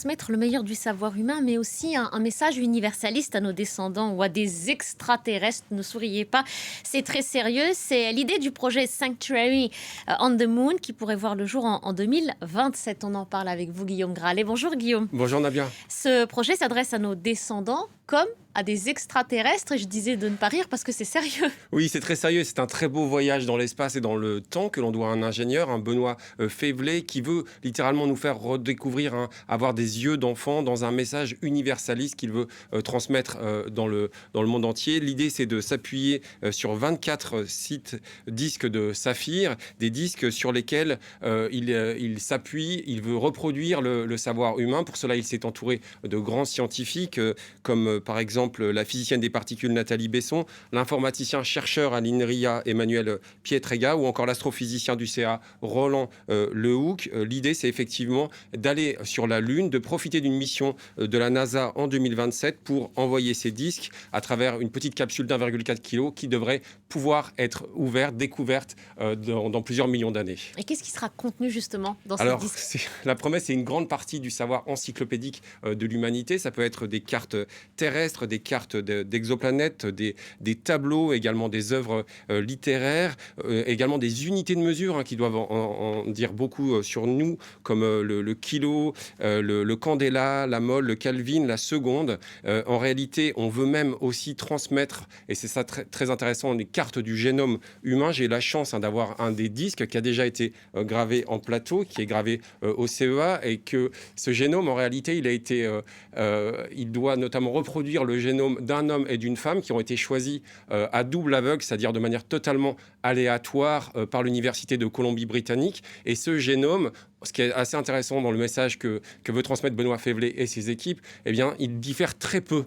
Transmettre le meilleur du savoir humain, mais aussi un message universaliste à nos descendants ou à des extraterrestres. Ne souriez pas, c'est très sérieux. C'est l'idée du projet Sanctuary on the Moon qui pourrait voir le jour en 2027. On en parle avec vous, Guillaume Gralet. Bonjour Guillaume. Bonjour Nabia. Ce projet s'adresse à nos descendants comme à des extraterrestres. Et je disais de ne pas rire parce que c'est sérieux. Oui, c'est très sérieux. C'est un très beau voyage dans l'espace et dans le temps que l'on doit à un ingénieur, un Benoît Févelet, qui veut littéralement nous faire redécouvrir, avoir des yeux d'enfant dans un message universaliste qu'il veut transmettre dans le monde entier. L'idée, c'est de s'appuyer sur 24 sites disques de saphir, des disques sur lesquels il s'appuie, il veut reproduire le savoir humain. Pour cela, il s'est entouré de grands scientifiques comme par exemple la physicienne des particules Nathalie Besson, l'informaticien chercheur à l'INRIA Emmanuel Pietrega ou encore l'astrophysicien du CA Roland Lehoucq. L'idée, c'est effectivement d'aller sur la Lune, de profiter d'une mission de la NASA en 2027 pour envoyer ces disques à travers une petite capsule d'1,4 kg qui devrait pouvoir être découverte dans plusieurs millions d'années. Et qu'est-ce qui sera contenu justement dans ces Alors, disques ? la promesse, c'est une grande partie du savoir encyclopédique de l'humanité. Ça peut être des cartes terrestres, des cartes d'exoplanètes, des tableaux, également des œuvres littéraires, également des unités de mesure qui doivent en dire beaucoup sur nous, comme le kilo, le candela, la mole, le Kelvin, la seconde. En réalité, on veut même aussi transmettre, et c'est ça très intéressant, les cartes du génome humain. J'ai eu la chance d'avoir un des disques qui a déjà été gravé en plateau, qui est gravé au CEA, et que ce génome, en réalité, il doit notamment reproduire le génome d'un homme et d'une femme qui ont été choisis à double aveugle, c'est-à-dire de manière totalement aléatoire par l'Université de Colombie-Britannique. Et ce génome, ce qui est assez intéressant dans le message que veut transmettre Benoît Févelet et ses équipes, eh bien, il diffère très peu,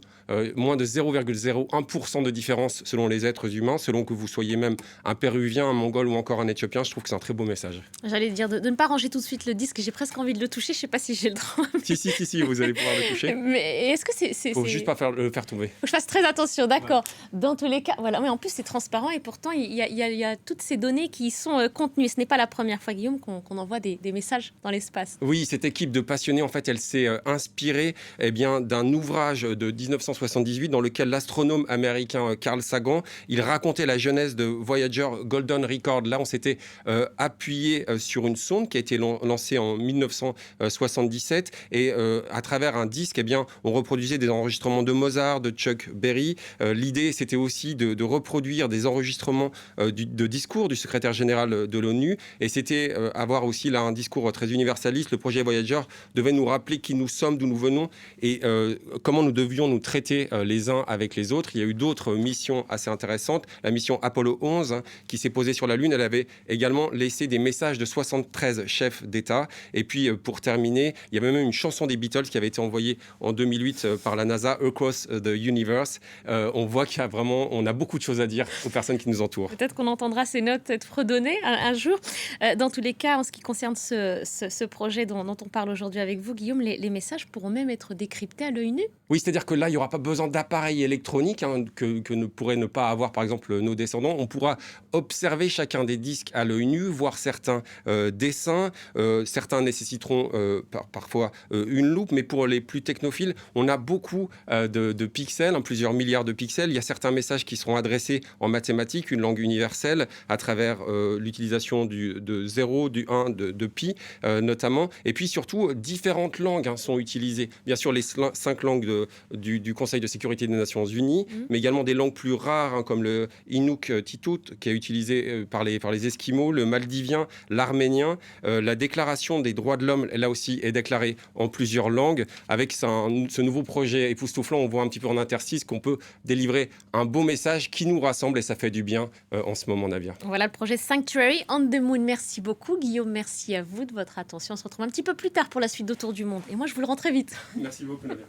moins de 0,01% de différence selon les êtres humains, selon que vous soyez même un Péruvien, un Mongol ou encore un Éthiopien. Je trouve que c'est un très beau message. J'allais dire de ne pas ranger tout de suite le disque. J'ai presque envie de le toucher. Je ne sais pas si j'ai le droit. Si, vous allez pouvoir le toucher. Mais est-ce que c'est... Faut juste pas le faire tomber. Faut que je fasse très attention, d'accord. Ouais. Dans tous les cas, voilà. Mais en plus, c'est transparent et pourtant, il y a toutes ces données qui sont contenues. Ce n'est pas la première fois, Guillaume, qu'on envoie des messages dans l'espace. Oui, cette équipe de passionnés, en fait, elle s'est inspirée d'un ouvrage de 1978 dans lequel l'astronome américain Carl Sagan, il racontait la genèse de Voyager Golden Record. Là, on s'était appuyé sur une sonde qui a été lancée en 1977 et à travers un disque, on reproduisait des enregistrements de Mozart, de Chuck Berry. L'idée, c'était aussi de reproduire des enregistrements de discours du secrétaire général de l'ONU, et c'était avoir aussi là un discours très universaliste. Le projet Voyager devait nous rappeler qui nous sommes, d'où nous venons et comment nous devions nous traiter les uns avec les autres. Il y a eu d'autres missions assez intéressantes. La mission Apollo 11 qui s'est posée sur la Lune, elle avait également laissé des messages de 73 chefs d'État. Et puis pour terminer, il y avait même une chanson des Beatles qui avait été envoyée en 2008 par la NASA, Across the Universe. On voit on a beaucoup de choses à dire aux personnes qui nous entourent. Peut-être qu'on entendra ces notes être fredonnées un jour. Dans tous les cas, en ce qui concerne ce projet dont on parle aujourd'hui avec vous, Guillaume, les messages pourront même être décryptés à l'œil nu. Oui, c'est-à-dire que là, il n'y aura pas besoin d'appareils électroniques que ne pourraient ne pas avoir, par exemple, nos descendants. On pourra observer chacun des disques à l'œil nu, voir certains dessins. Certains nécessiteront parfois une loupe, mais pour les plus technophiles, on a beaucoup de pixels, plusieurs milliards de pixels. Il y a certains messages qui seront adressés en mathématiques, une langue universelle, à travers l'utilisation de 0, du 1, de pi, notamment. Et puis surtout, différentes langues sont utilisées. Bien sûr, les 5 langues du Conseil de sécurité des Nations Unies, mais également des langues plus rares, comme le Inuk-Titut, qui est utilisé par les Esquimaux, le maldivien, l'arménien. La déclaration des droits de l'homme, là aussi, est déclarée en plusieurs langues. Avec ce nouveau projet époustouflant, on voit un petit peu en interstice qu'on peut délivrer un beau message qui nous rassemble et ça fait du bien en ce moment, Navia. Voilà le projet Sanctuary on the Moon. Merci beaucoup, Guillaume. Merci à vous de votre attention. On se retrouve un petit peu plus tard pour la suite d'Autour du Monde. Et moi, je vous le rends très vite. Merci beaucoup, Navia.